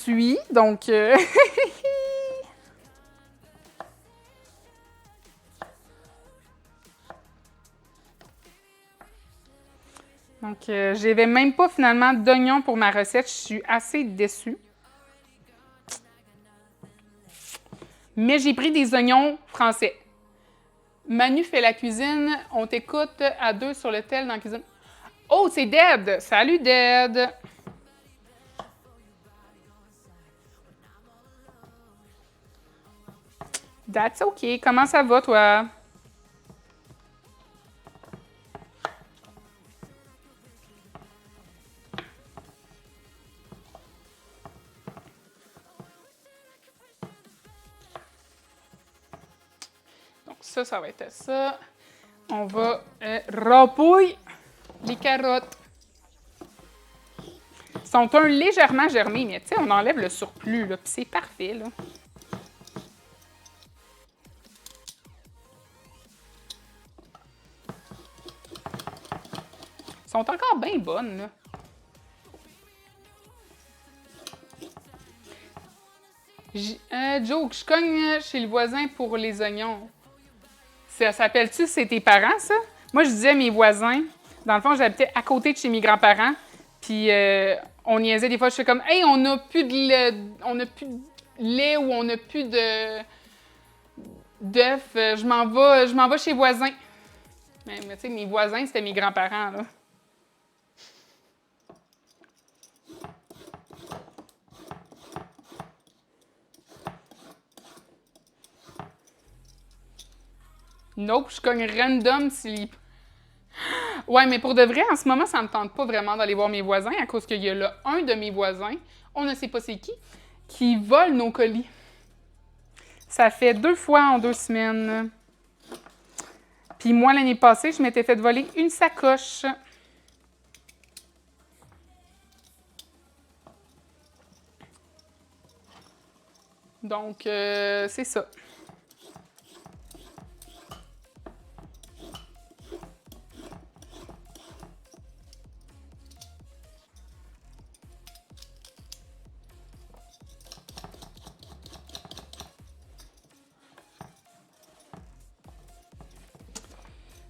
suis, donc... Donc, j'avais même pas finalement d'oignons pour ma recette. Je suis assez déçue. Mais j'ai pris des oignons français. Manu fait la cuisine. On t'écoute à deux sur le tel dans la cuisine. Oh, c'est Ded! Salut, Ded! That's OK. Comment ça va, toi? Donc, ça va être ça. On va rempouiller les carottes. Ils sont un légèrement germés, mais tu sais, on enlève le surplus, là, puis c'est parfait, là. Ils sont encore bien bonnes, là. Joe, je cogne chez le voisin pour les oignons. Ça s'appelle-tu, c'est tes parents, ça? Moi, je disais mes voisins. Dans le fond, j'habitais à côté de chez mes grands-parents. Puis on niaisait des fois. Je fais comme, hey, on n'a plus de lait, ou on n'a plus d'œufs. Je m'en vais chez voisins. Mais tu sais, mes voisins, c'était mes grands-parents, là. Nope, je cogne random s'il... Ouais, mais pour de vrai, en ce moment, ça me tente pas vraiment d'aller voir mes voisins à cause qu'il y a là un de mes voisins, on ne sait pas c'est qui vole nos colis. Ça fait 2 fois en 2 semaines. Puis moi, l'année passée, je m'étais fait voler une sacoche. Donc, c'est ça.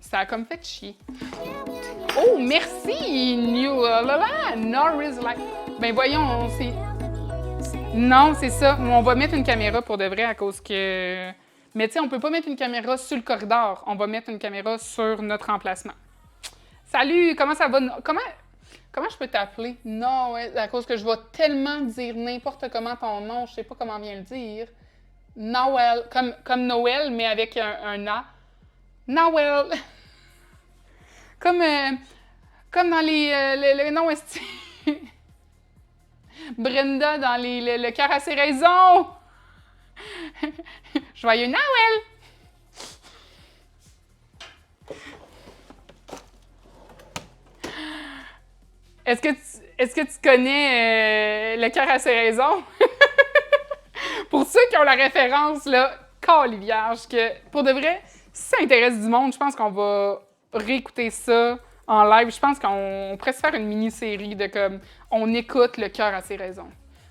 Ça a comme fait chier. Oh, merci, New Norris Light. Ben voyons, c'est... Non, c'est ça. On va mettre une caméra pour de vrai à cause que... Mais tu sais, on peut pas mettre une caméra sur le corridor. On va mettre une caméra sur notre emplacement. Salut, comment ça va? Comment je peux t'appeler? Non, ouais, à cause que je vais tellement dire n'importe comment ton nom, je sais pas comment bien le dire. Noël, comme Noël, mais avec un A. Noël. Comme, comme dans les noms esti. Brenda dans le cœur à ses raisons. Joyeux Noël! Est-ce que tu connais le cœur à ses raisons? Pour ceux qui ont la référence, là, calivierge, que pour de vrai, si ça intéresse du monde, je pense qu'on va réécouter ça en live. Je pense qu'on pourrait se faire une mini-série de comme on écoute le cœur à ses raisons.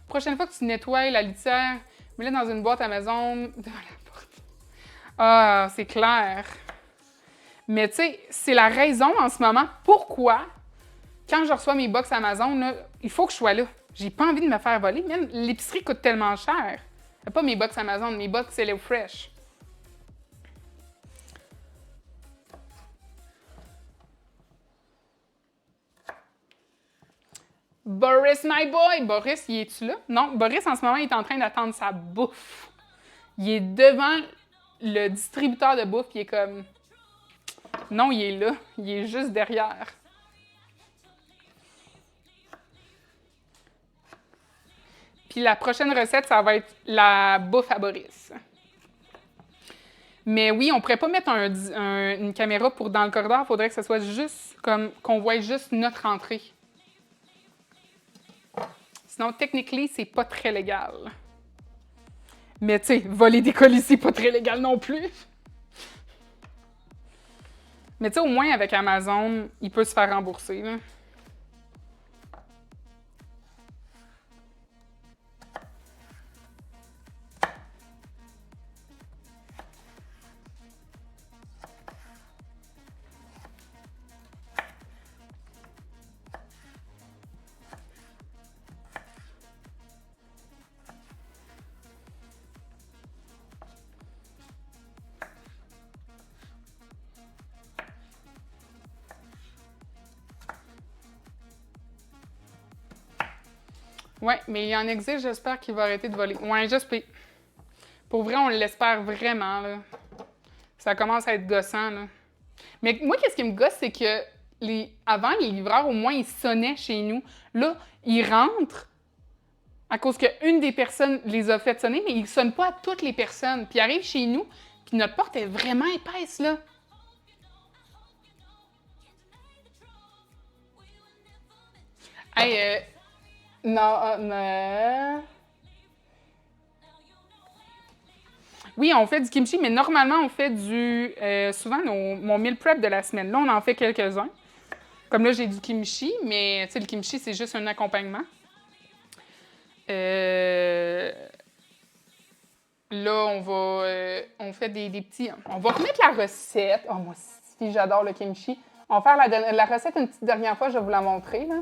Prochaine fois que tu nettoies la litière, mets-la dans une boîte Amazon devant la porte. Ah, c'est clair. Mais tu sais, c'est la raison en ce moment pourquoi, quand je reçois mes box Amazon, là, il faut que je sois là. J'ai pas envie de me faire voler. Même l'épicerie coûte tellement cher. Pas mes box Amazon, mes box HelloFresh. Boris, my boy! Boris, il est-tu là? Non, Boris, en ce moment, il est en train d'attendre sa bouffe. Il est devant le distributeur de bouffe, il est comme... Non, il est là. Il est juste derrière. Puis la prochaine recette, ça va être la bouffe à Boris. Mais oui, on pourrait pas mettre une caméra pour dans le corridor. Il faudrait que ce soit juste comme qu'on voit juste notre entrée. Sinon, techniquement, c'est pas très légal. Mais tu sais, voler des colis, c'est pas très légal non plus. Mais tu sais, au moins avec Amazon, il peut se faire rembourser, là. Ouais, mais il en existe, j'espère qu'il va arrêter de voler. Ouais, j'espère. Pour vrai, on l'espère vraiment, là. Ça commence à être gossant, là. Mais moi, qu'est-ce qui me gosse, c'est que avant, les livreurs, au moins, ils sonnaient chez nous. Là, ils rentrent à cause qu'une des personnes les a fait sonner, mais ils ne sonnent pas à toutes les personnes. Puis ils arrivent chez nous, puis notre porte est vraiment épaisse, là. Hey, non, oui, on fait du kimchi, mais normalement, on fait souvent, mon meal prep de la semaine. Là, on en fait quelques-uns. Comme là, j'ai du kimchi, mais tu sais, le kimchi, c'est juste un accompagnement. Euh, Là, on fait des petits... On va remettre la recette. Oh, moi, si j'adore le kimchi. On va faire la recette une petite dernière fois, je vais vous la montrer, là.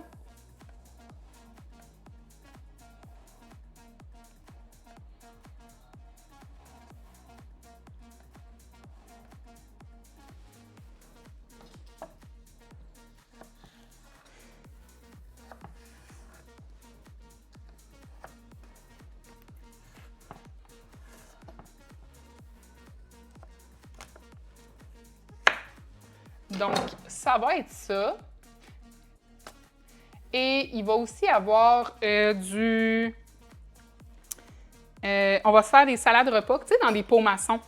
Donc, ça va être ça. Et il va aussi avoir on va se faire des salades repas, tu sais, dans des pots maçons.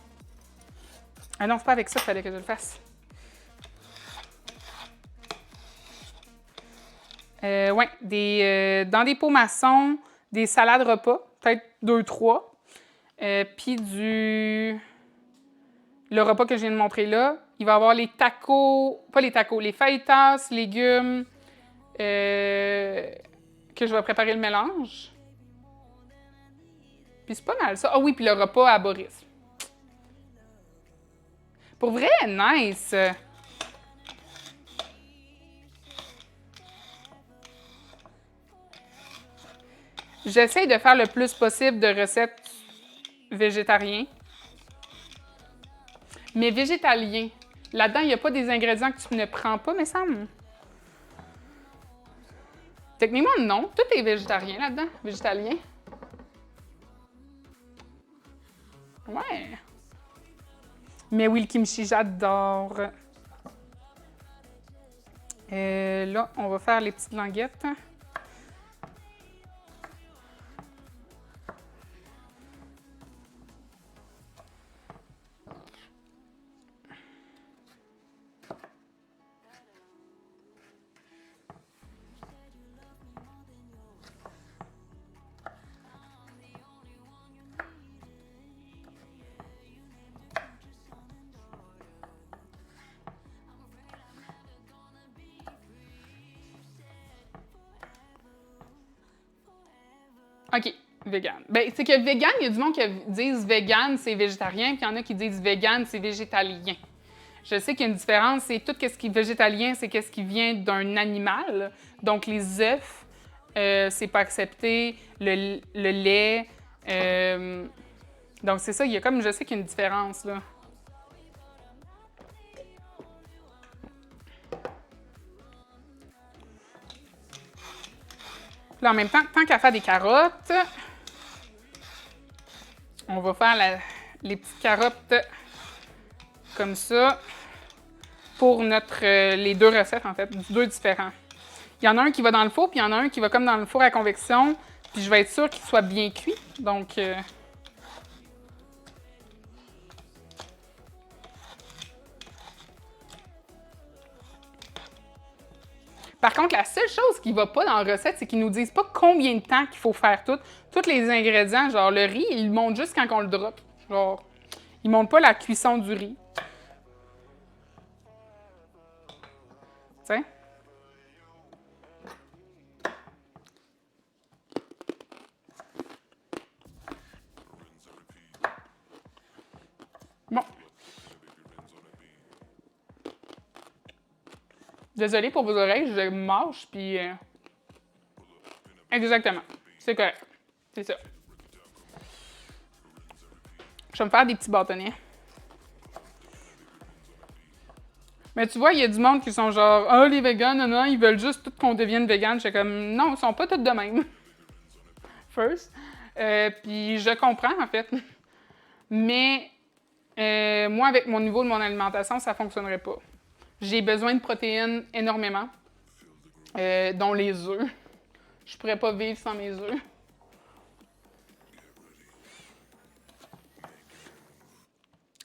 Ah non, c'est pas avec ça qu'il fallait que je le fasse. Oui, dans des pots maçons, des salades repas, peut-être 2, 3. Puis le repas que je viens de montrer là, il va y avoir les tacos, pas les tacos, les fajitas, légumes, que je vais préparer le mélange. Puis c'est pas mal ça. Ah oui, puis le repas à Boris. Pour vrai, nice! J'essaie de faire le plus possible de recettes végétariennes. Mais végétalien. Là-dedans, il n'y a pas des ingrédients que tu ne prends pas, mais ça... Techniquement, non. Tout est végétarien là-dedans. Végétalien. Ouais. Mais oui, le kimchi, j'adore. Là, on va faire les petites languettes. OK, vegan. Ben, c'est que vegan, il y a du monde qui disent vegan, c'est végétarien, puis il y en a qui disent vegan, c'est végétalien. Je sais qu'il y a une différence, c'est tout ce qui est végétalien, c'est ce qui vient d'un animal. Donc, les œufs, c'est pas accepté, le lait. Donc, c'est ça, il y a comme, je sais qu'il y a une différence, là. Puis là, en même temps, tant qu'à faire des carottes, on va faire les petites carottes comme ça pour les deux recettes, en fait, deux différents. Il y en a un qui va dans le four, puis il y en a un qui va comme dans le four à convection, puis je vais être sûre qu'il soit bien cuit. Donc, par contre, la seule chose qui va pas dans la recette, c'est qu'ils nous disent pas combien de temps qu'il faut faire tout. Tous les ingrédients, genre le riz, ils montent juste quand on le drop. Genre, ils montent pas la cuisson du riz. Tu sais? Bon. Désolée pour vos oreilles, je mâche, puis... Exactement. C'est correct. C'est ça. Je vais me faire des petits bâtonnets. Mais tu vois, il y a du monde qui sont genre « Ah, les végans, non, non, ils veulent juste tout qu'on devienne vegan. » Je suis comme « Non, ils sont pas tous de même. » first. Puis je comprends, en fait. Mais moi, avec mon niveau de mon alimentation, ça ne fonctionnerait pas. J'ai besoin de protéines énormément, dont les œufs. Je pourrais pas vivre sans mes œufs.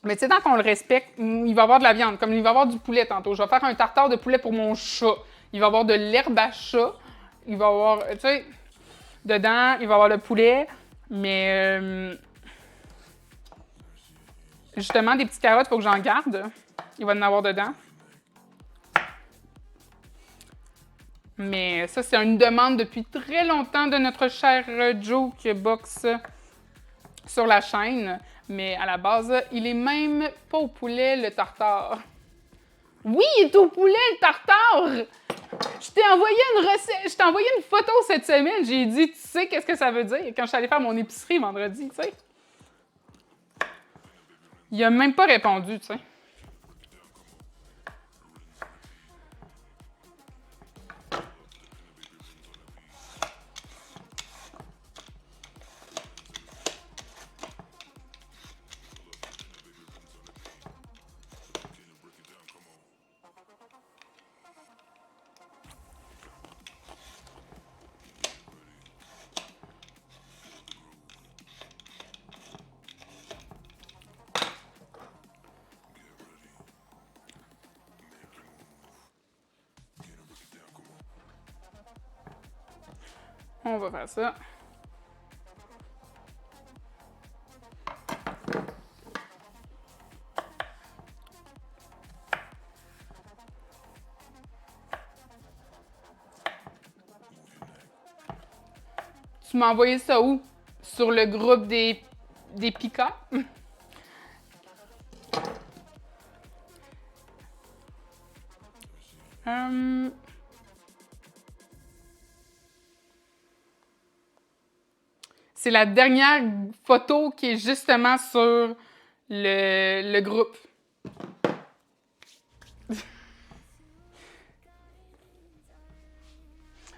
Mais tu sais, tant qu'on le respecte, il va y avoir de la viande, comme il va y avoir du poulet tantôt. Je vais faire un tartare de poulet pour mon chat. Il va y avoir de l'herbe à chat. Il va y avoir, tu sais, dedans, il va y avoir le poulet, mais justement, des petites carottes, il faut que j'en garde. Il va y en avoir dedans. Mais ça, c'est une demande depuis très longtemps de notre cher Joe qui boxe sur la chaîne. Mais à la base, il est même pas au poulet, le tartare. Oui, il est au poulet, le tartare! Je t'ai envoyé une recette, je t'ai envoyé une photo cette semaine. J'ai dit, tu sais qu'est-ce que ça veut dire? Quand je suis allée faire mon épicerie vendredi, tu sais. Il a même pas répondu, tu sais. On va faire ça. Tu m'as envoyé ça où? Sur le groupe des Pika? C'est la dernière photo qui est justement sur le groupe.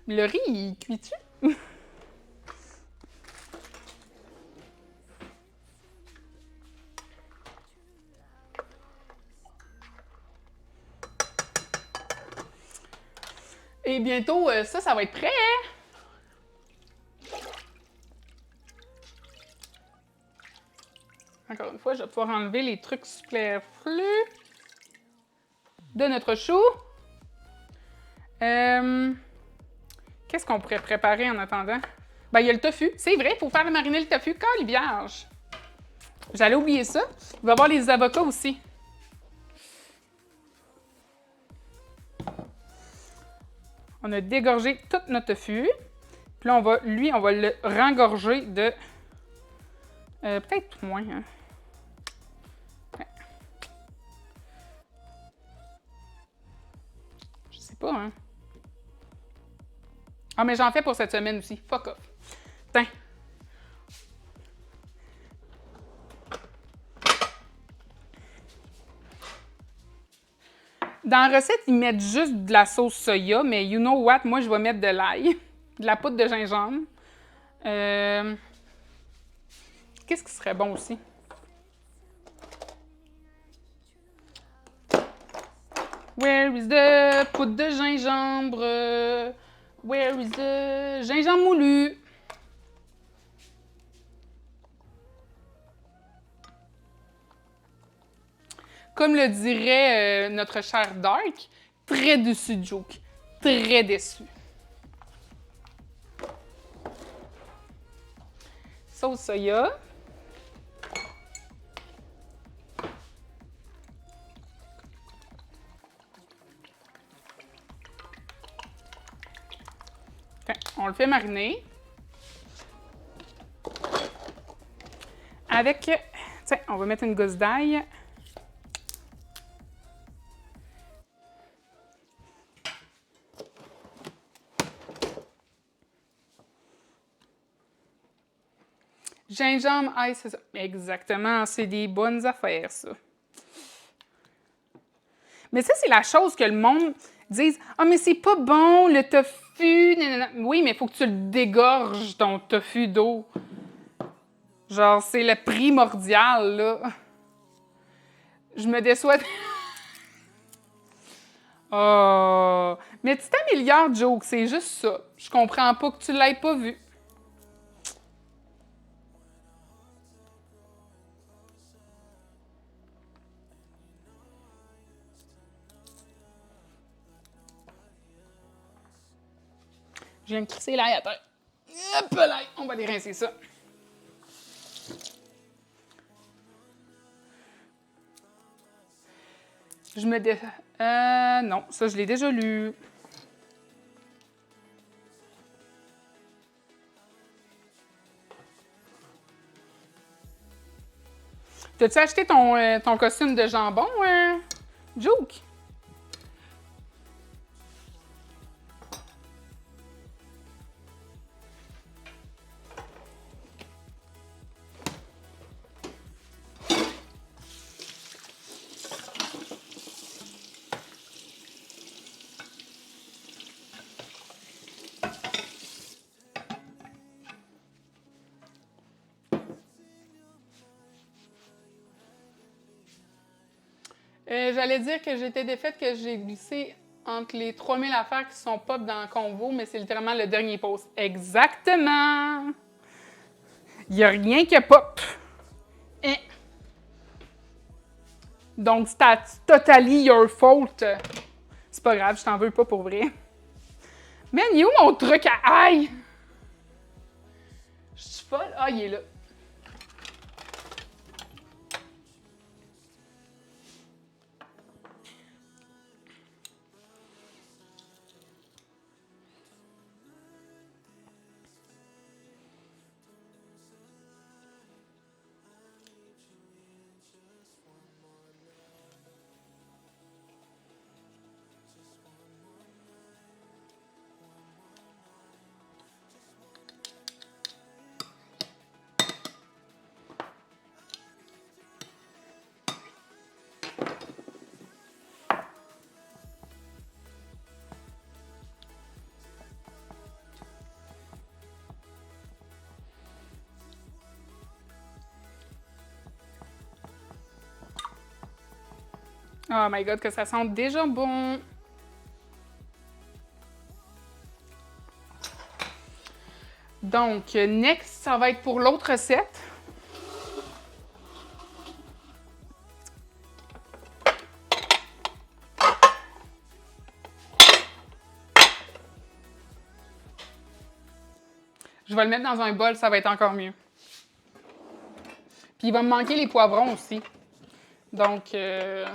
Le riz, il cuit-tu? Et bientôt, ça va être prêt, hein? Encore une fois, je vais pouvoir enlever les trucs superflus de notre chou. Qu'est-ce qu'on pourrait préparer en attendant? Ben, il y a le tofu. C'est vrai, il faut faire mariner le tofu. Calivierge! J'allais oublier ça. Il va y avoir les avocats aussi. On a dégorgé tout notre tofu. Puis là, on va le rengorger de... peut-être moins, hein? Ouais. Je sais pas, hein? Ah, mais j'en fais pour cette semaine aussi. Fuck off. Tiens. Dans la recette, ils mettent juste de la sauce soya, mais you know what? Moi, je vais mettre de l'ail, de la poudre de gingembre. Qu'est-ce qui serait bon aussi? Where is the poudre de gingembre? Where is the gingembre moulu? Comme le dirait notre cher Dark, très déçu de Joke. Très déçu. Sauce soya. Okay, on le fait mariner. Avec, tiens, on va mettre une gousse d'ail. Gingembre, ail, c'est ça. Exactement, c'est des bonnes affaires, ça. Mais ça, c'est la chose que le monde dise « Ah, mais c'est pas bon, le tofu, tofu, nanana. Oui, mais il faut que tu le dégorges, ton tofu d'eau. Genre, c'est le primordial, là. Je me déçois. Oh! Mais tu t'améliores, Joke, c'est juste ça. Je comprends pas que tu l'aies pas vu. Je viens de crisser l'ail à terre. Hop là! On va aller rincer ça. Je me dé... non, ça, je l'ai déjà lu. T'as-tu acheté ton costume de jambon, Joke? J'allais dire que j'étais défaite, que j'ai glissé entre les 3000 affaires qui sont pop dans le convo, mais c'est littéralement le dernier post. Exactement! Il n'y a rien que pop. Hein. Donc, c'est totally your fault. C'est pas grave, je t'en veux pas pour vrai. Man, il est où mon truc à ail? Je suis folle. Ah, il est là. Oh my god, que ça sent déjà bon. Donc, next, ça va être pour l'autre recette. Je vais le mettre dans un bol, ça va être encore mieux. Puis il va me manquer les poivrons aussi. Donc, ça.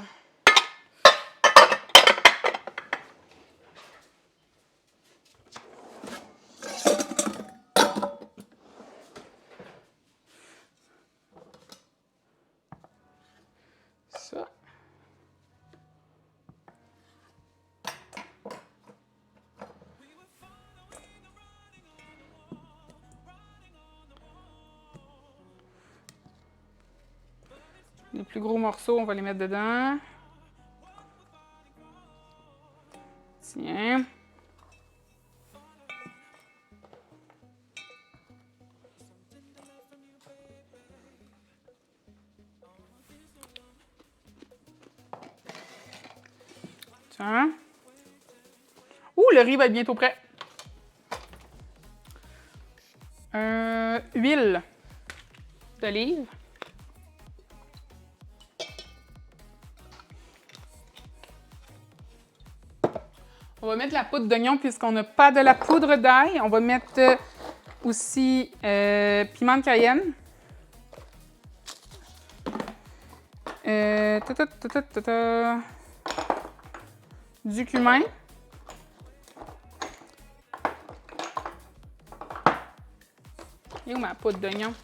Les plus gros morceaux, on va les mettre dedans. Tiens. Tiens. Ouh, le riz va être bientôt prêt. Huile d'olive. On va mettre la poudre d'oignon puisqu'on n'a pas de la poudre d'ail. On va mettre aussi piment de cayenne. Du cumin. Et où ma poudre d'oignon?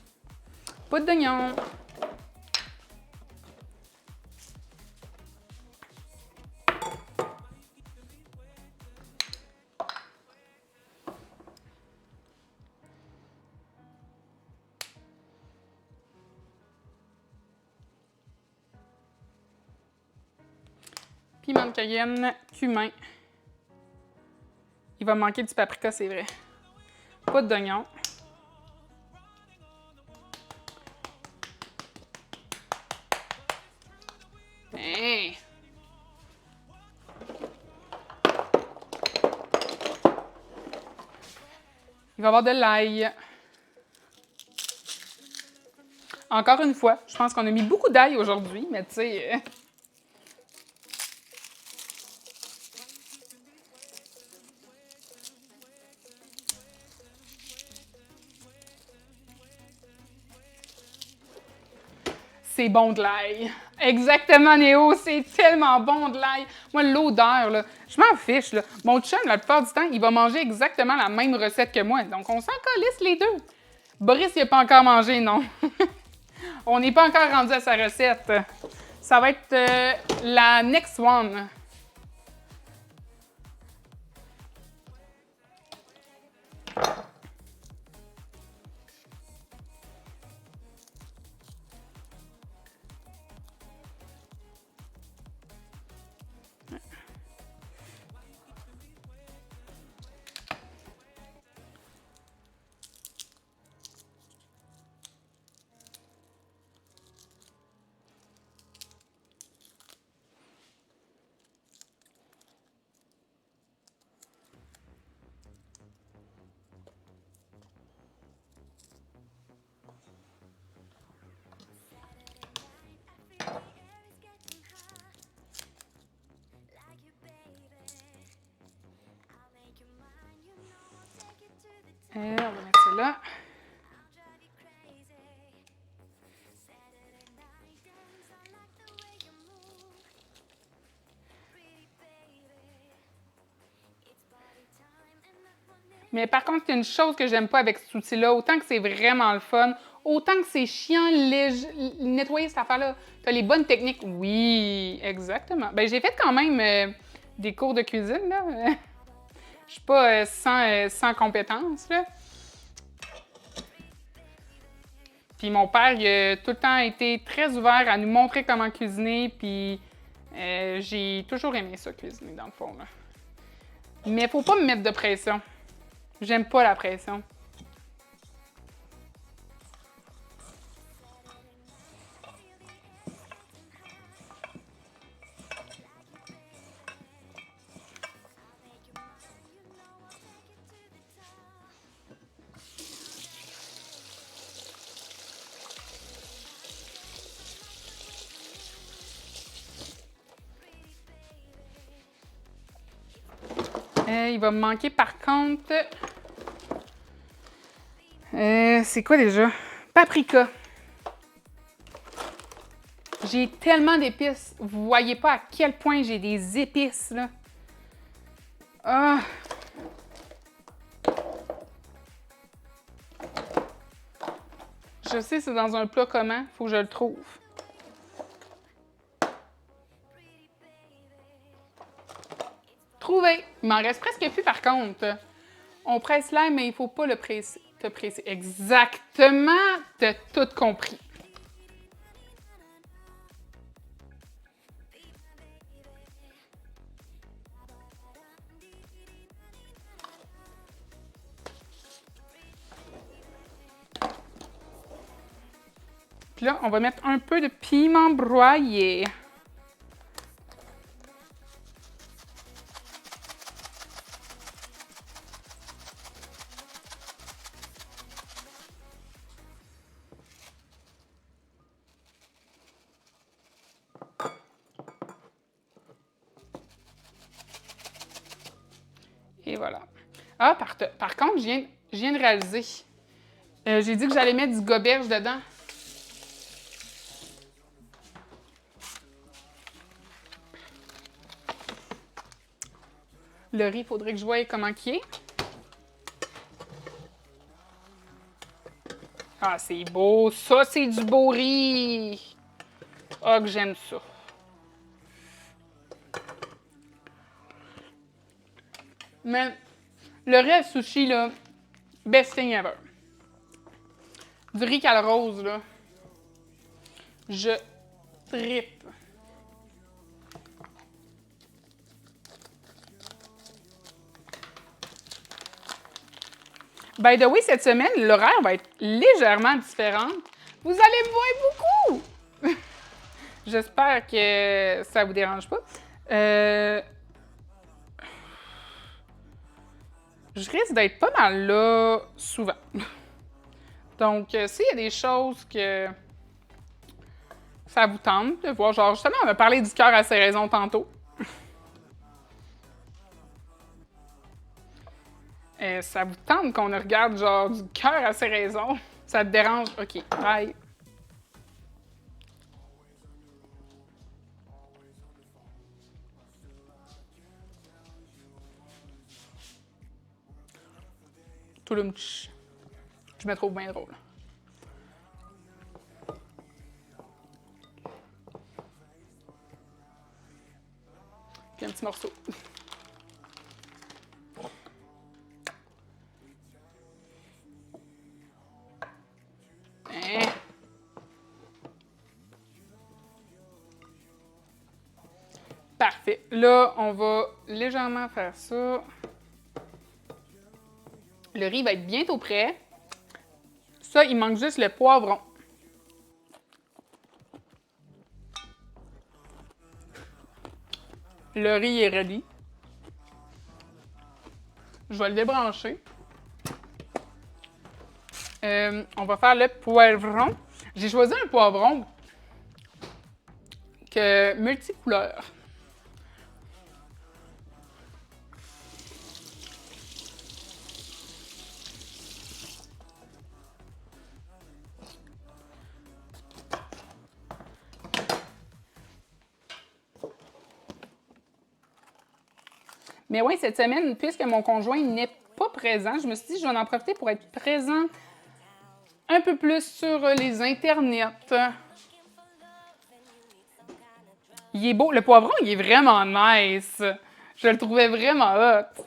Poudre d'oignon. Piment de cayenne, cumin. Il va me manquer du paprika, c'est vrai. Pas d'oignon. Hey. Il va y avoir de l'ail. Encore une fois, je pense qu'on a mis beaucoup d'ail aujourd'hui, mais tu sais... C'est bon de l'ail. Exactement, Néo, c'est tellement bon de l'ail. Moi, l'odeur, là, je m'en fiche. Là. Mon chum, la plupart du temps, il va manger exactement la même recette que moi. Donc, on s'en calisse les deux. Boris, il n'a pas encore mangé, non. On n'est pas encore rendu à sa recette. Ça va être la next one. On va mettre ça là. Mais par contre, il y a une chose que j'aime pas avec cet outil-là, autant que c'est vraiment le fun, autant que c'est chiant, nettoyer cette affaire-là. T'as les bonnes techniques. Oui, exactement. Ben, j'ai fait quand même des cours de cuisine, là. Je suis pas sans compétences, là. Puis mon père, il a tout le temps été très ouvert à nous montrer comment cuisiner, puis j'ai toujours aimé ça, cuisiner, dans le fond, là. Mais faut pas me mettre de pression. J'aime pas la pression. Il va me manquer par contre... c'est quoi déjà? Paprika. J'ai tellement d'épices. Vous voyez pas à quel point j'ai des épices, là. Ah! Je sais c'est dans un plat comment. Faut que je le trouve. Trouvé! Il m'en reste presque plus par contre. On presse l'ail, mais il faut pas le presser. Te presser. Exactement! T'as tout compris. Puis là, on va mettre un peu de piment broyé. Et voilà. Ah, par contre, je viens de réaliser. J'ai dit que j'allais mettre du goberge dedans. Le riz, il faudrait que je voie comment il est. Ah, c'est beau. Ça, c'est du beau riz. Ah, que j'aime ça. Mais le riz à sushi, là, best thing ever. Du riz à la rose, là. Je trippe. By the way, cette semaine, l'horaire va être légèrement différent. Vous allez me voir beaucoup! J'espère que ça vous dérange pas. Je risque d'être pas mal là souvent. Donc, s'il y a des choses que ça vous tente de voir, genre justement, on a parlé du cœur à ses raisons tantôt. Ça vous tente qu'on regarde genre du cœur à ses raisons? Ça te dérange? OK, bye. Tout le mtch. Je me trouve bien drôle. Puis un petit morceau. Hein? Parfait. Là, on va légèrement faire ça. Le riz va être bientôt prêt. Ça, il manque juste le poivron. Le riz est ready. Je vais le débrancher. On va faire le poivron. J'ai choisi un poivron multicouleur. Mais oui, cette semaine, puisque mon conjoint n'est pas présent, je me suis dit que je vais en profiter pour être présent un peu plus sur les internets. Il est beau. Le poivron, il est vraiment nice. Je le trouvais vraiment hot.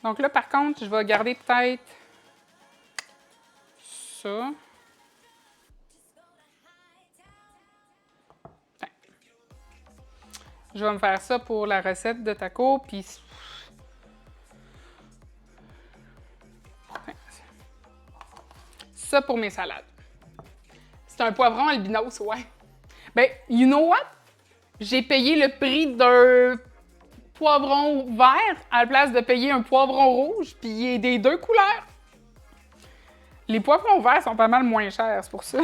Donc là, par contre, je vais garder peut-être ça. Enfin, je vais me faire ça pour la recette de taco, puis ça pour mes salades. C'est un poivron albinos, ouais. Ben, you know what? J'ai payé le prix d'un poivron vert à la place de payer un poivron rouge, puis il est des deux couleurs. Les poivrons verts sont pas mal moins chers, c'est pour ça.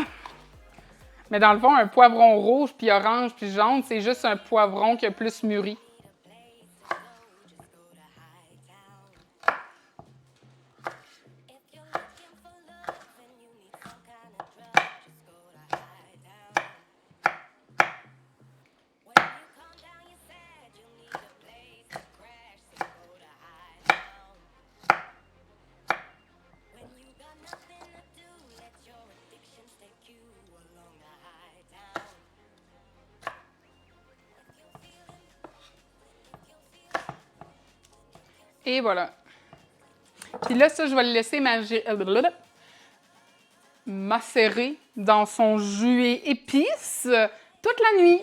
Mais dans le fond, un poivron rouge, puis orange, puis jaune, c'est juste un poivron qui a plus mûri. Et voilà. Puis là, ça, je vais le laisser macérer dans son jus et épices toute la nuit.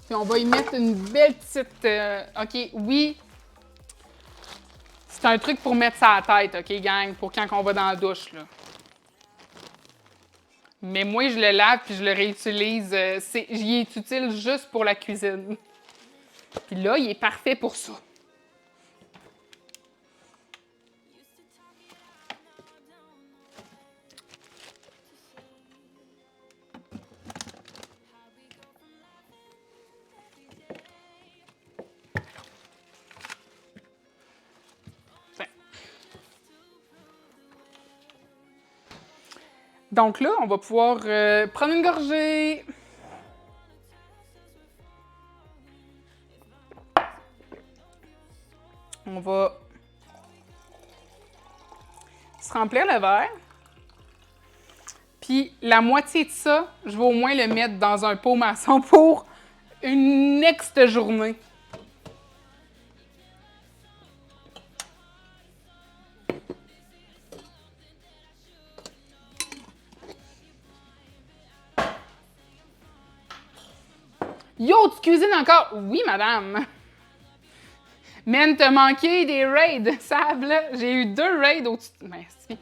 Puis on va y mettre une belle petite... OK, oui. C'est un truc pour mettre ça à la tête, OK, gang? Pour quand on va dans la douche, là. Mais moi, je le lave puis je le réutilise. J'y est utile juste pour la cuisine. Puis là, il est parfait pour ça. Donc là, on va pouvoir prendre une gorgée. On va se remplir le verre. Puis la moitié de ça, je vais au moins le mettre dans un pot maçon pour une next journée. Yo, tu cuisines encore? Oui, madame. Man, t'as manqué des raids, sable. J'ai eu 2 raids au-dessus. Merci.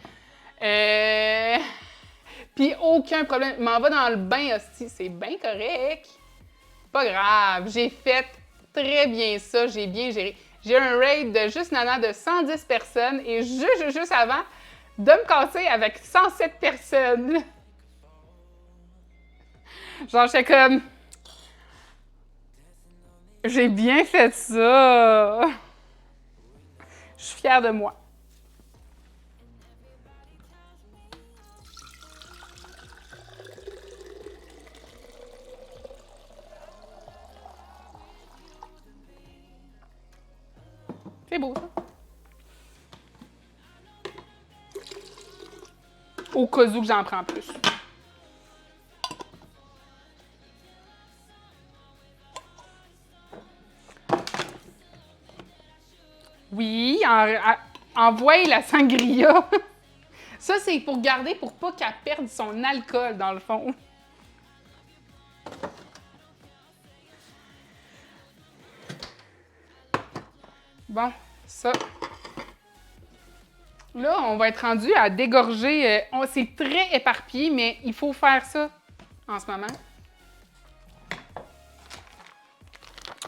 Puis aucun problème. M'en va dans le bain, hostie. C'est bien correct. Pas grave. J'ai fait très bien ça. J'ai bien géré. J'ai un raid de juste nana de 110 personnes et juste avant de me casser avec 107 personnes. Genre, j'étais comme... J'ai bien fait ça. Je suis fière de moi. C'est beau, ça. Au cas où que j'en prends plus. Oui, envoie la sangria. Ça, c'est pour garder, pour pas qu'elle perde son alcool, dans le fond. Bon, ça. Là, on va être rendu à dégorger. C'est très éparpillé, mais il faut faire ça en ce moment.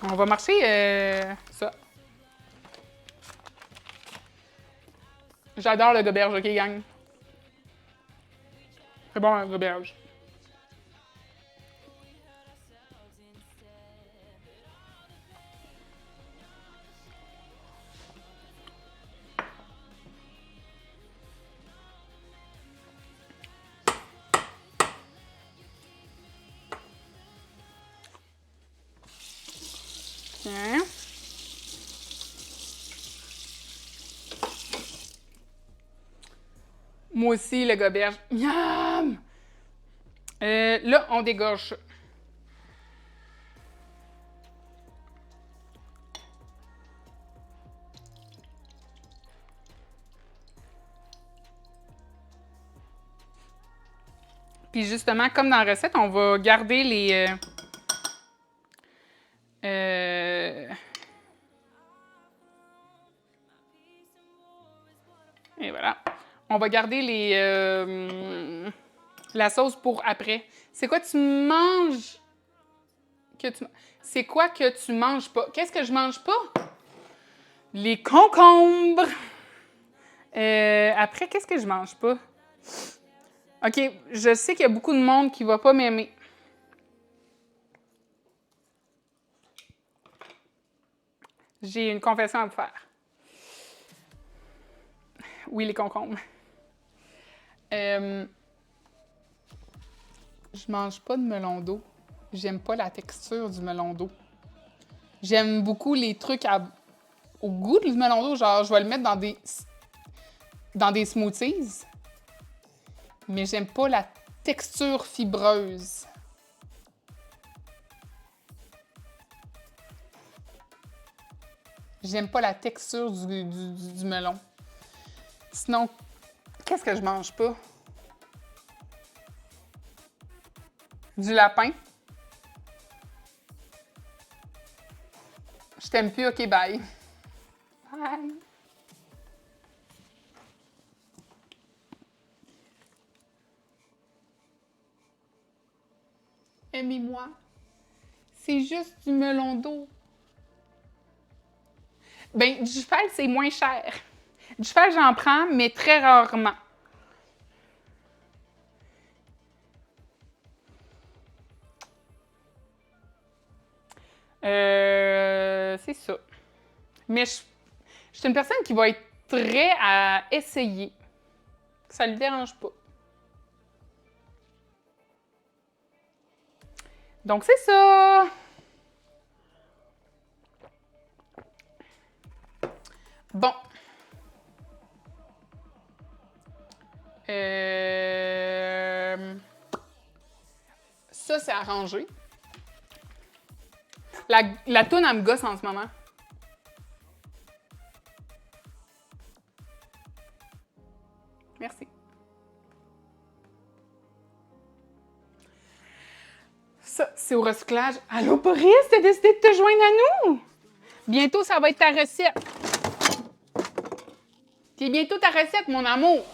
On va marcher ça. J'adore le goberge, OK, gang? C'est bon, le goberge. Tiens. Moi aussi, le goberge. Miam! Là, on dégorge. Puis justement, comme dans la recette, on va garder les... Et voilà. On va garder la sauce pour après. C'est quoi tu manges C'est quoi que tu manges pas? Qu'est-ce que je mange pas? Les concombres. Après, qu'est-ce que je mange pas? OK, je sais qu'il y a beaucoup de monde qui va pas m'aimer. J'ai une confession à vous faire. Oui, les concombres. Je mange pas de melon d'eau. J'aime pas la texture du melon d'eau. J'aime beaucoup les trucs au goût du melon d'eau. Genre, je vais le mettre dans des smoothies. Mais j'aime pas la texture fibreuse. J'aime pas la texture du melon. Sinon, qu'est-ce que je mange pas? Du lapin. Je t'aime plus, OK, bye. Bye. Aimez-moi. C'est juste du melon d'eau. Ben, du cheval, c'est moins cher. Du cheval, j'en prends, mais très rarement. C'est ça. Mais je suis une personne qui va être très à essayer. Ça ne lui dérange pas. Donc, c'est ça! Bon. Ça, c'est arrangé. La toune, elle me gosse en ce moment. Merci. Ça, c'est au recyclage. Allô, Boris, t'as décidé de te joindre à nous? Bientôt, ça va être ta recette. C'est bientôt ta recette, mon amour.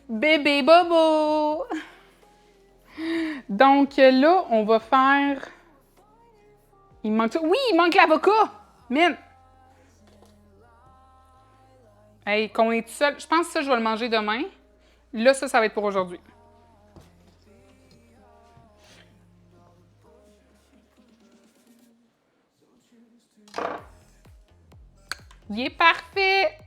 Bébé Bobo! Donc là, on va faire... Il manque ça. Oui, il manque l'avocat! Man! Hey, qu'on est tout seul. Je pense que ça, je vais le manger demain. Là, ça va être pour aujourd'hui. Il est parfait!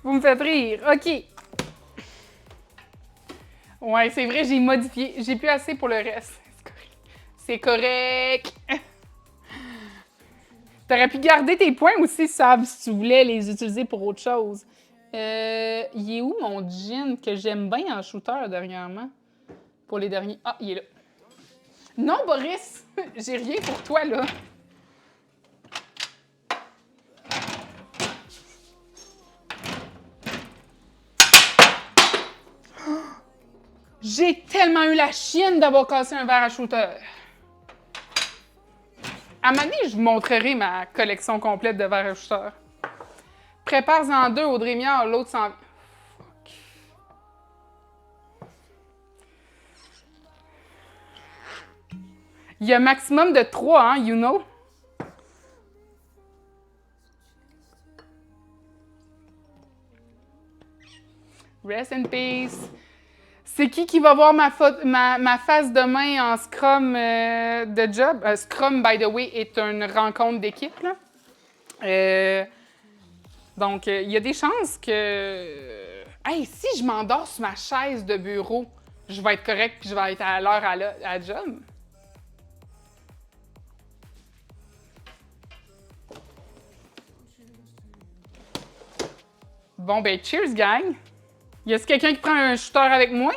Vous me faites rire. OK. Ouais, c'est vrai, j'ai modifié. J'ai plus assez pour le reste. C'est correct. T'aurais pu garder tes points aussi, Sab, si tu voulais les utiliser pour autre chose. Il est où mon jean que j'aime bien en shooter dernièrement? Pour les derniers. Ah, il est là. Non, Boris! J'ai rien pour toi, là. J'ai tellement eu la chienne d'avoir cassé un verre à shooter. À un moment donné, je vous montrerai ma collection complète de verres à shooter. Prépare-en deux, Audrey Miard, l'autre s'en... Fuck. Il y a un maximum de 3, hein, you know? Rest in peace. C'est qui va voir ma face demain en Scrum de job? Scrum, by the way, est une rencontre d'équipe. Donc, il y a des chances que... Hey, si je m'endors sur ma chaise de bureau, je vais être correct puis je vais être à l'heure à la job. Bon, ben, cheers, gang! Y a-t-il quelqu'un qui prend un shooter avec moi?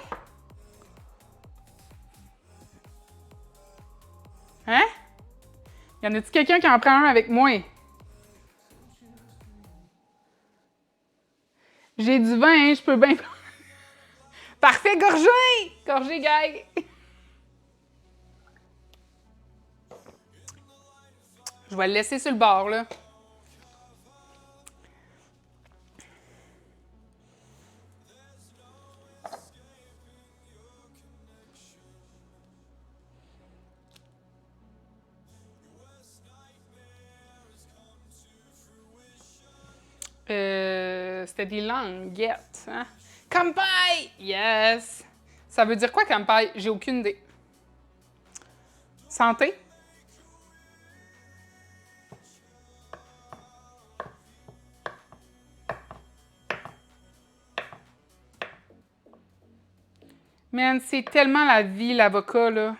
Hein? Y en a-t-il quelqu'un qui en prend un avec moi? J'ai du vin, hein, je peux bien... Parfait, gorgé! Gorgé, gag! Je vais le laisser sur le bord, là. C'était des languettes, hein? Kampai! Yes! Ça veut dire quoi, Kampai? J'ai aucune idée. Santé? Man, c'est tellement la vie, l'avocat, là.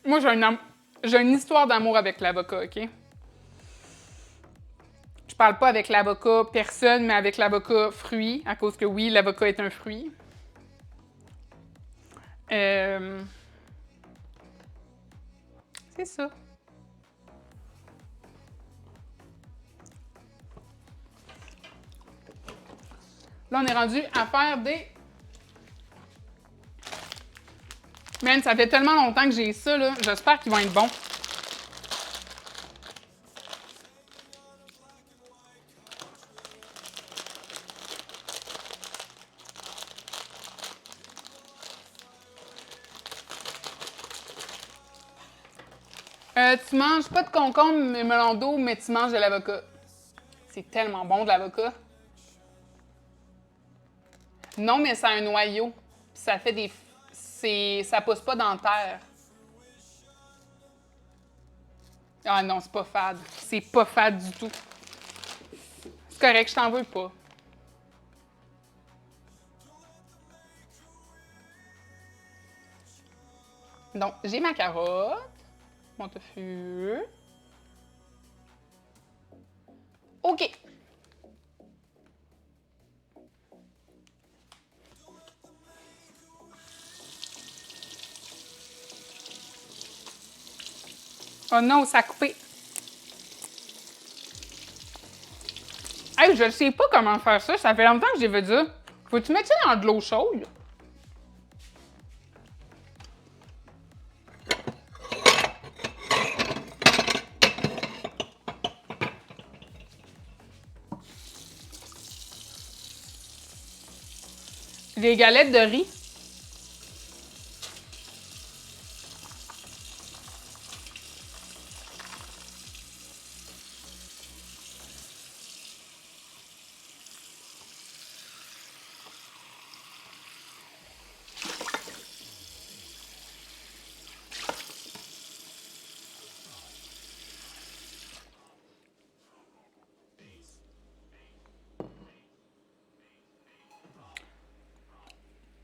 Moi, j'ai une histoire d'amour avec l'avocat, OK? Je parle pas avec l'avocat personne, mais avec l'avocat fruit, à cause que oui, l'avocat est un fruit. C'est ça. Là, on est rendu à faire des... Man, ça fait tellement longtemps que j'ai ça, là. J'espère qu'ils vont être bons. Tu manges pas de concombre et melon d'eau, mais tu manges de l'avocat. C'est tellement bon de l'avocat. Non, mais ça a un noyau. Ça fait des... Ça pousse pas dans la terre. Ah non, c'est pas fade. C'est pas fade du tout. C'est correct, je t'en veux pas. Donc, j'ai ma carotte, mon tofu. OK. Oh non, ça a coupé. Hey, je ne sais pas comment faire ça. Ça fait longtemps que j'ai vu ça. Faut-tu mettre ça dans de l'eau chaude? Les galettes de riz.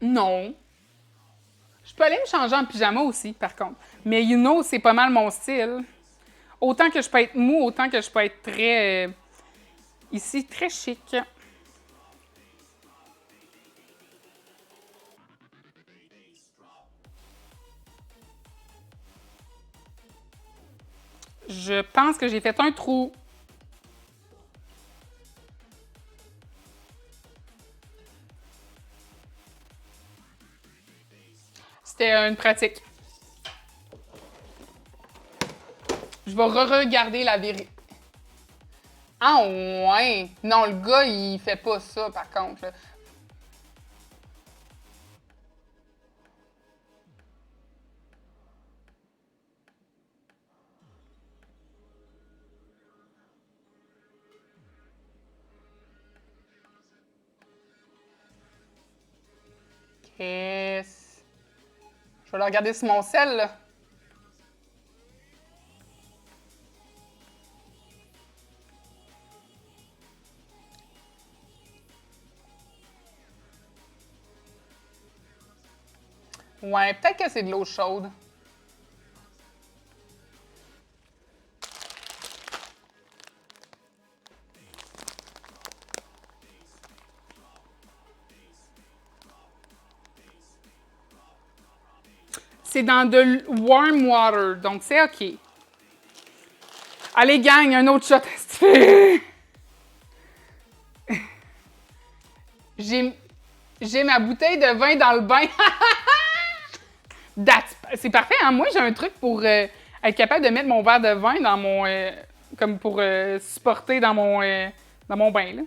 Non. Je peux aller me changer en pyjama aussi, par contre. Mais you know, c'est pas mal mon style. Autant que je peux être mou, autant que je peux être très... ici, très chic. Je pense que j'ai fait un trou. C'était une pratique. Je vais re-regarder la vérité. Ah ouais! Non, le gars, il fait pas ça, par contre. Là. Qu'est-ce... Je vais le regarder sur mon sel, là. Ouais, peut-être que c'est de l'eau chaude. C'est dans de warm water, donc c'est OK. Allez, gang, un autre shot. J'ai ma bouteille de vin dans le bain. C'est parfait, hein? Moi, j'ai un truc pour être capable de mettre mon verre de vin dans mon... comme pour supporter dans mon bain, là.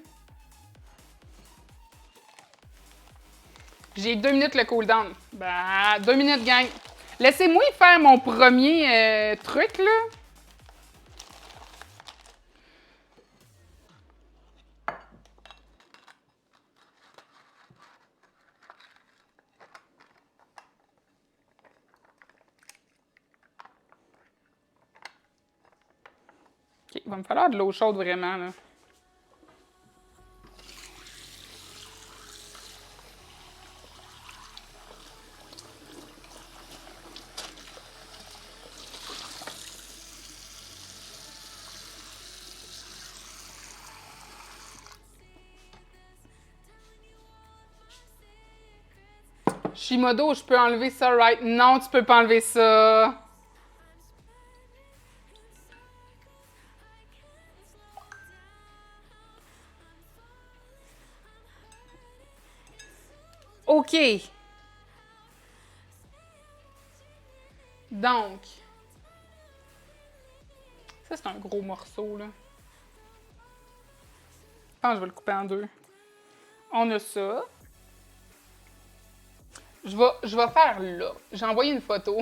J'ai 2 minutes le cooldown. Ben, 2 minutes, gang. Laissez-moi faire mon premier truc, là. OK, il va me falloir de l'eau chaude, vraiment, là. Shimodo, je peux enlever ça, right? Non, tu peux pas enlever ça. OK. Donc, ça, c'est un gros morceau, là. Je pense que je vais le couper en deux. On a ça. Je vais faire là. J'ai envoyé une photo.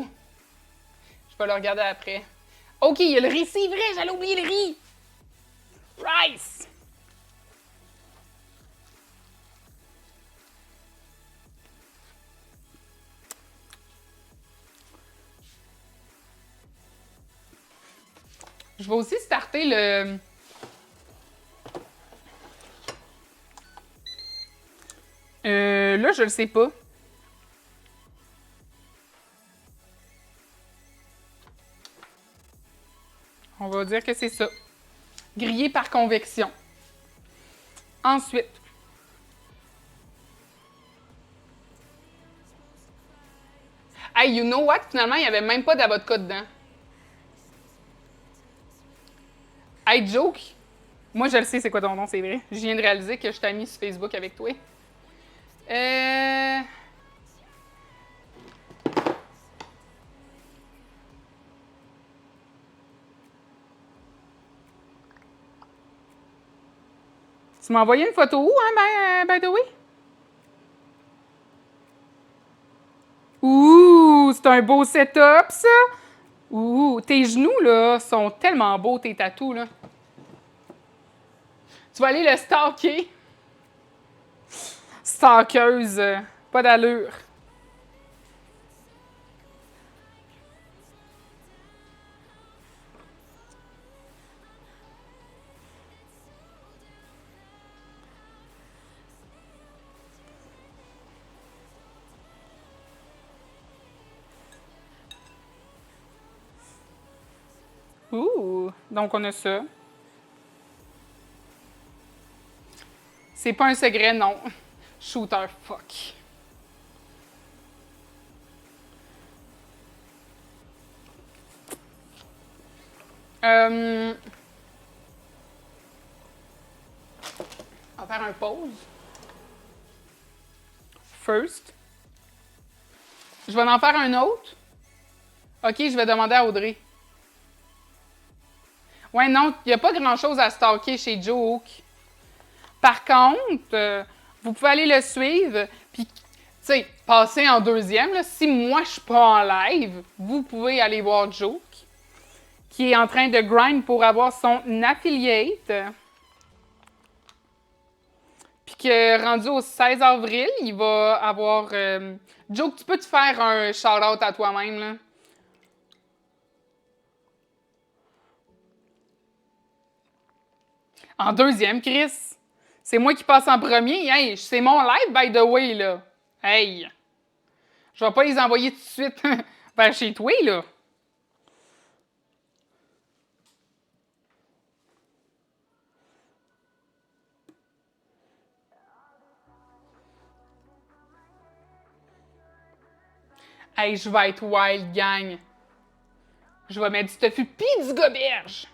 Je vais le regarder après. OK, il y a le riz, c'est vrai, j'allais oublier le riz. Rice. Je vais aussi starter le... là, je le sais pas. On va dire que c'est ça. Grillé par convection. Ensuite. Hey, you know what? Finalement, il n'y avait même pas d'avocat dedans. Hey, joke! Moi, je le sais, c'est quoi ton nom, c'est vrai. Je viens de réaliser que je t'ai mis sur Facebook avec toi. Euh... Tu m'as envoyé une photo où, hein, by the way? Ouh, c'est un beau setup, ça! Ouh, tes genoux, là, sont tellement beaux, tes tatous, là. Tu vas aller le stalker. Stalkeuse, pas d'allure. Ouh, donc on a ça. C'est pas un secret, non. Shooter, fuck. On va faire un pause. First. Je vais en faire un autre. OK, je vais demander à Audrey. Ouais, non, il n'y a pas grand-chose à stalker chez Joe Hook. Par contre, vous pouvez aller le suivre, puis, tu sais, passer en deuxième. Là. Si moi, je suis pas en live, vous pouvez aller voir Joe, qui est en train de grind pour avoir son affiliate. Puis que rendu au 16 avril, il va avoir... Joe, tu peux te faire un shout-out à toi-même, là? En deuxième, Chris. C'est moi qui passe en premier. Hey, c'est mon live, by the way, là. Hey! Je vais pas les envoyer tout de suite vers chez toi, là. Hey, je vais être wild, gang. Je vais mettre du tofu pis du goberge.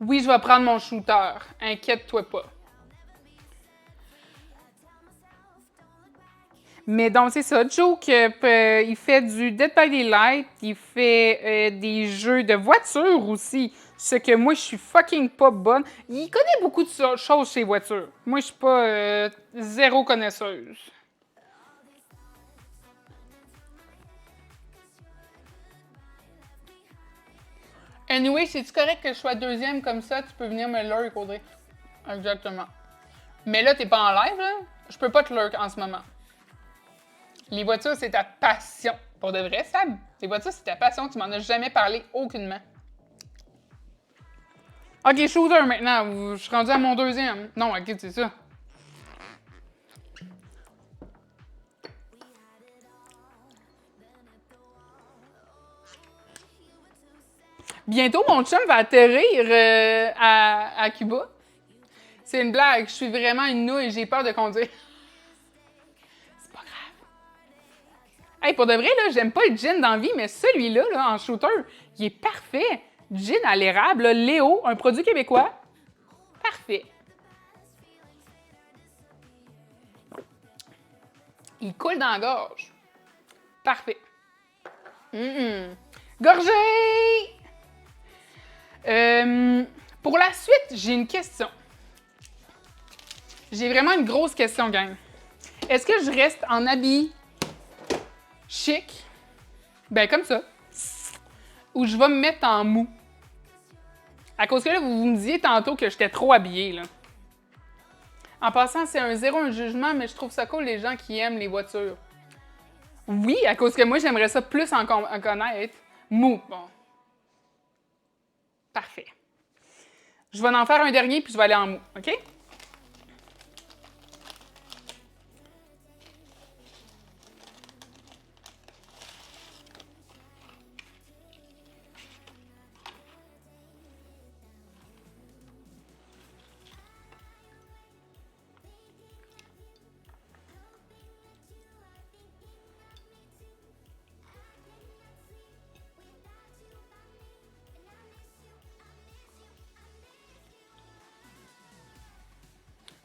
Oui, je vais prendre mon shooter. Inquiète-toi pas. Mais donc, c'est ça. Joe, il fait du Dead by Daylight, il fait des jeux de voiture aussi, ce que moi, je suis fucking pas bonne. Il connaît beaucoup de choses chez voitures. Moi, je suis pas zéro connaisseuse. Anyway, c'est-tu correct que je sois deuxième comme ça? Tu peux venir me lurk, Audrey. Exactement. Mais là, t'es pas en live, là? Je peux pas te lurk en ce moment. Les voitures, c'est ta passion. Pour de vrai, Sam? Les voitures, c'est ta passion. Tu m'en as jamais parlé aucunement. OK, shooter maintenant. Je suis rendu à mon deuxième. Non, OK, c'est ça. Bientôt, mon chum va atterrir à Cuba. C'est une blague. Je suis vraiment une nouille. J'ai peur de conduire. C'est pas grave. Hey, pour de vrai, là, j'aime pas le gin dans la vie, mais celui-là, là, en shooter, il est parfait. Gin à l'érable, là, Léo, un produit québécois. Parfait. Il coule dans la gorge. Parfait. Gorgée! Pour la suite, j'ai une question. J'ai vraiment une grosse question, gang. Est-ce que je reste en habit chic, ben comme ça, ou je vais me mettre en mou? À cause que là, vous me disiez tantôt que j'étais trop habillée, là. En passant, c'est un jugement, mais je trouve ça cool les gens qui aiment les voitures. Oui, à cause que moi, j'aimerais ça plus en connaître. Mou, bon. Parfait. Je vais en faire un dernier, puis je vais aller en mou, OK?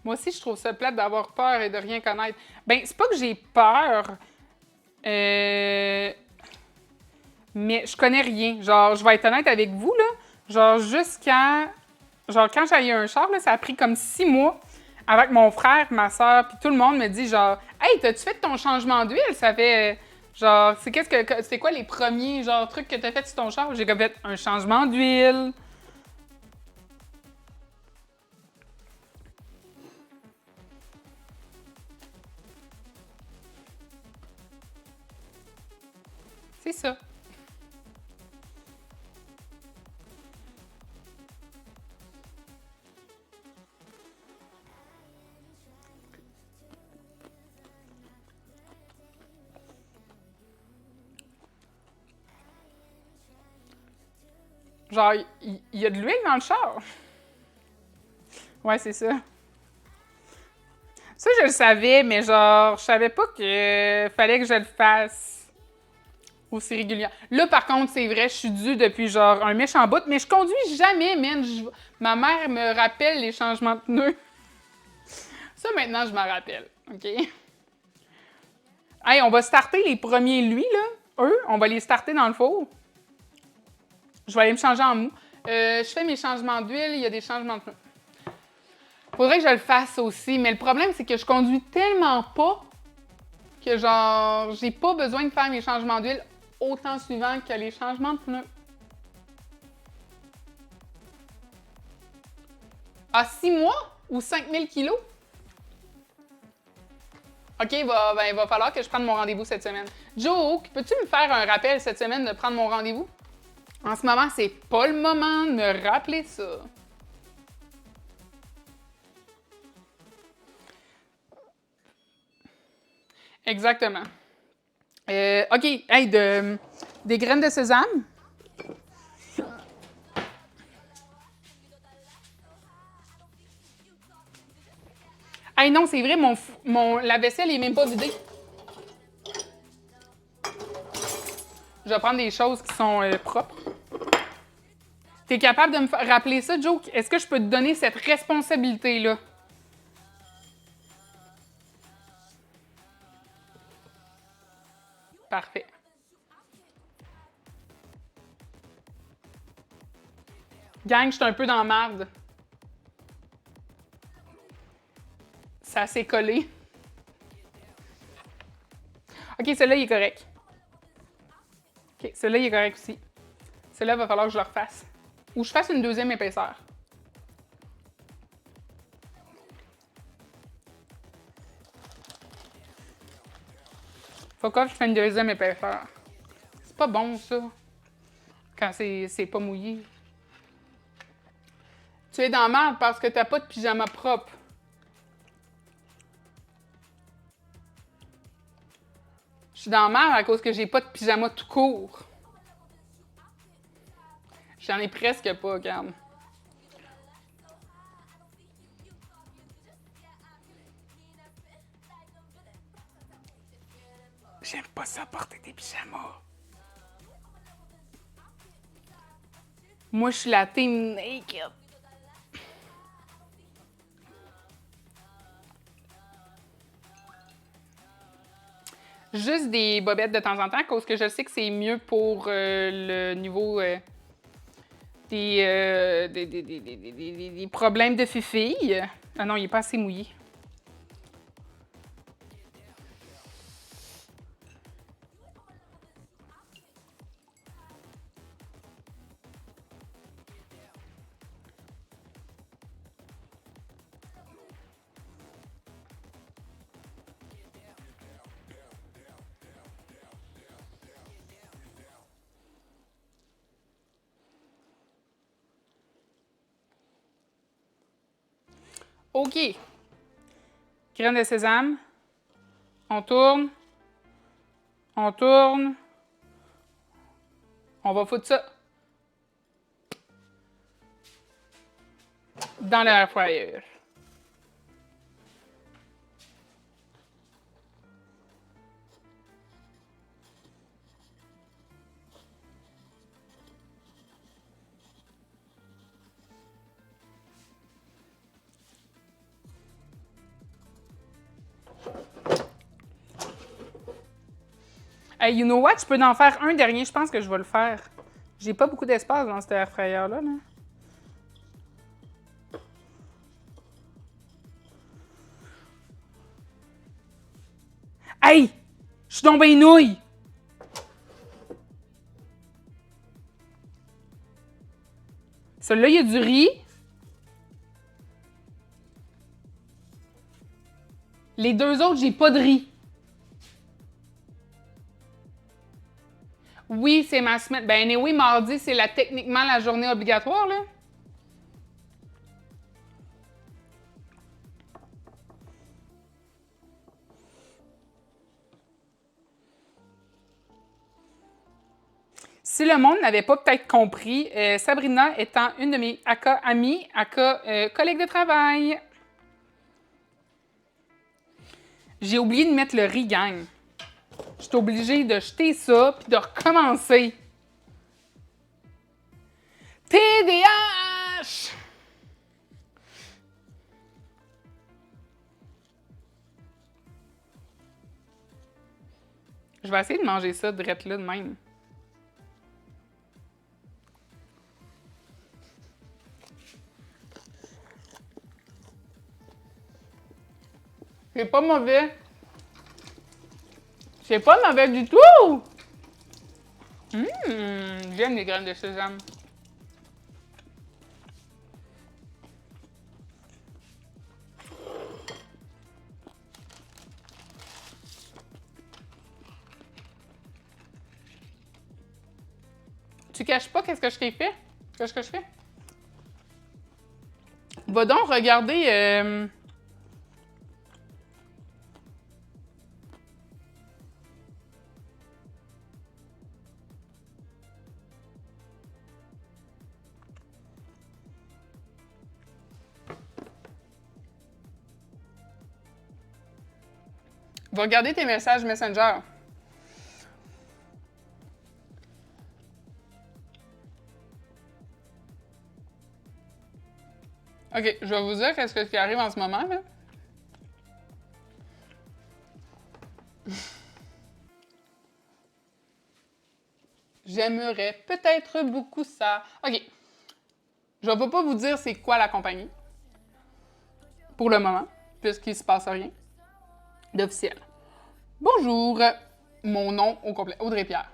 Moi aussi, je trouve ça plate d'avoir peur et de rien connaître. Ben, c'est pas que j'ai peur, mais je connais rien. Genre, je vais être honnête avec vous, là. Genre, jusqu'à... Genre, quand j'ai eu un char, là, ça a pris comme 6 mois avec mon frère, ma soeur, puis tout le monde me dit genre « Hey, t'as-tu fait ton changement d'huile? Ça fait... genre, c'est quoi les premiers, genre, trucs que t'as fait sur ton char? » J'ai comme fait un changement d'huile. C'est ça. Genre, il y a de l'huile dans le char. Ouais, c'est ça. Ça, je le savais, mais genre, je savais pas que fallait que je le fasse aussi régulièrement. Là, par contre, c'est vrai, je suis due depuis genre un méchant bout, mais je conduis jamais, man. Ma mère me rappelle les changements de pneus. Ça, maintenant, je m'en rappelle, OK? Hey, on va starter les premiers, lui, là. Eux, on va les starter dans le four. Je vais aller me changer en mou. Je fais mes changements d'huile, il y a des changements de pneus. Faudrait que je le fasse aussi, mais le problème, c'est que je conduis tellement pas que, genre, j'ai pas besoin de faire mes changements d'huile autant suivants que les changements de pneus. À 6 mois ou 5000 kilos? OK, il va falloir que je prenne mon rendez-vous cette semaine. Joe, peux-tu me faire un rappel cette semaine de prendre mon rendez-vous? En ce moment, c'est pas le moment de me rappeler ça. Exactement. OK, hey, des graines de sésame. Hey, non, c'est vrai, la vaisselle est même pas vidée. Je vais prendre des choses qui sont propres. T'es capable de me rappeler ça, Joe? Est-ce que je peux te donner cette responsabilité-là? Parfait. Gang, je suis un peu dans la marde. Ça s'est collé. OK, celui-là, il est correct. OK, celui-là, il est correct aussi. Celui-là, il va falloir que je le refasse. Ou je fasse une deuxième épaisseur. Faut que je fasse une deuxième épaisseur. C'est pas bon, ça. Quand c'est pas mouillé. Tu es dans la merde parce que t'as pas de pyjama propre. Je suis dans la merde à cause que j'ai pas de pyjama tout court. J'en ai presque pas, regarde. J'aime pas ça porter des pyjamas. Moi, je suis la team naked. juste des bobettes de temps en temps, parce que je sais que c'est mieux pour le niveau des problèmes de fifille. Ah non, il est pas assez mouillé. OK. Graines de sésame. On tourne. On tourne. On va foutre ça dans l'air fryer. Hey, you know what? Je peux en faire un dernier. Je pense que je vais le faire. J'ai pas beaucoup d'espace dans cet air fryer-là. Là. Hey! Je suis tombée nouille! Celui-là, il y a du riz. Les deux autres, j'ai pas de riz. Oui, c'est ma semaine. Ben, oui, mardi, c'est techniquement la journée obligatoire, là. Si le monde n'avait pas peut-être compris, Sabrina étant une de mes aka amies, aka collègues de travail. J'ai oublié de mettre le riz, gang. J'étais obligée de jeter ça puis de recommencer. TDH! Je vais essayer de manger ça direct là de même. C'est pas mauvais. C'est pas mauvais du tout! J'aime les graines de sésame. Tu caches pas qu'est-ce que je t'ai fait? Qu'est-ce que je fais? Va donc regarder... Va regarder tes messages Messenger. OK, je vais vous dire qu'est-ce qui arrive en ce moment, là. J'aimerais peut-être beaucoup ça. OK. Je ne vais pas vous dire c'est quoi la compagnie. Pour le moment, puisqu'il ne se passe rien d'officiel. Bonjour, mon nom au complet, Audrey Pierre.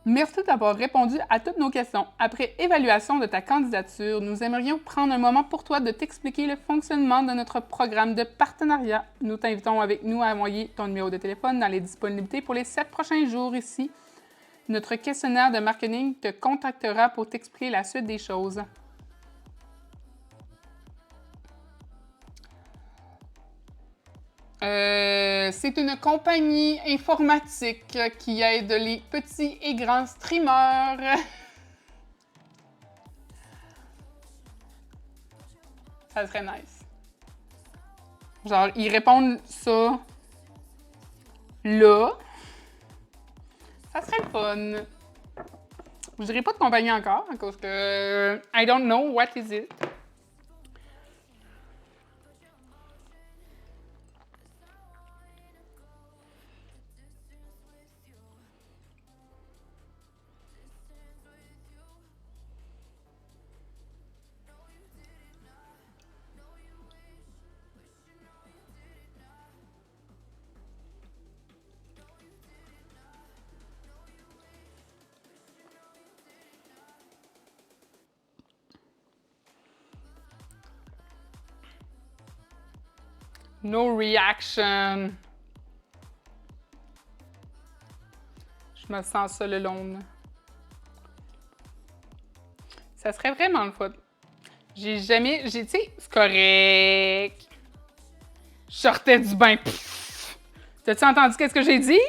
Merci d'avoir répondu à toutes nos questions. Après évaluation de ta candidature, nous aimerions prendre un moment pour toi de t'expliquer le fonctionnement de notre programme de partenariat. Nous t'invitons avec nous à envoyer ton numéro de téléphone dans les disponibilités pour les 7 prochains jours ici. Notre questionnaire de marketing te contactera pour t'expliquer la suite des choses. C'est une compagnie informatique qui aide les petits et grands streamers. Ça serait nice. Genre, ils répondent ça là. Ça serait le fun. Je dirais pas de compagnie encore, à cause que I don't know what is it. No reaction. Je me sens ça le long. Ça serait vraiment le fun. Tu sais, c'est correct. Je sortais du bain. T'as-tu entendu qu'est-ce que j'ai dit?